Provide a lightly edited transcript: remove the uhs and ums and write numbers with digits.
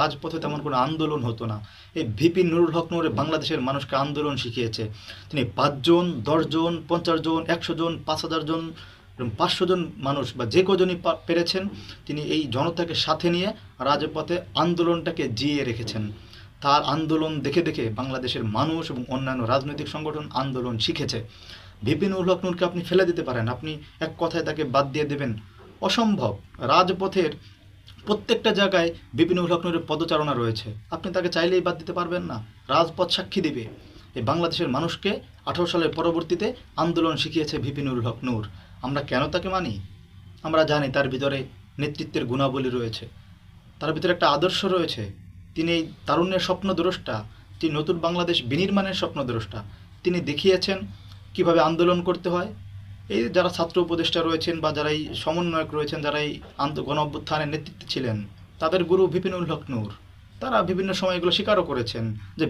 রাজপথে তেমন কোনো আন্দোলন হতো না। এই ভিপি নুরুল হক নূর বাংলাদেশের মানুষকে আন্দোলন শিখিয়েছে। তিনি 5 জন, 10 জন, 50 জন, 100 জন, 5000 জন, 500 জন মানুষ বা যে কজনই পেরেছেন তিনি এই জনতাকে সাথে নিয়ে রাজপথে আন্দোলনটাকে জিইয়ে রেখেছেন। তার আন্দোলন দেখে দেখে বাংলাদেশের মানুষ এবং অন্যান্য রাজনৈতিক সংগঠন আন্দোলন শিখেছে। ভিপি নুরুল হক নূরকে আপনি ফেলে দিতে পারেন, আপনি এক কথায় তাকে বাদ দিয়ে দেবেন, অসম্ভব। রাজপথের প্রত্যেকটা জায়গায় ভিপি নুরুল হক নূরের পদচারণা রয়েছে, আপনি তাকে চাইলেই বাদ দিতে পারবেন না। রাজপথ সাক্ষী দিবে এই বাংলাদেশের মানুষকে 18 সালের পরবর্তীতে আন্দোলন শিখিয়েছে ভিপি নুরুল হক নূর। আমরা কেন তাকে মানি? আমরা জানি তার ভিতরে নেতৃত্বের গুণাবলী রয়েছে, তার ভিতরে একটা আদর্শ রয়েছে। তিনি এই তারুণ্যের স্বপ্নদ্রষ্টা, তিনি নতুন বাংলাদেশ বিনির্মাণের স্বপ্নদ্রষ্টা। তিনি দেখিয়েছেন কিভাবে আন্দোলন করতে হয়। এই যারা ছাত্র উপদেষ্টা রয়েছেন বা যারা এই সমন্বয়ক রয়েছেন, যারা এই গণ অভ্যুত্থানের নেতৃত্বে ছিলেন, তাদের গুরু ভিপি নুরুল হক নূর। তারা বিভিন্ন সময় এগুলো স্বীকারও করেছেন যে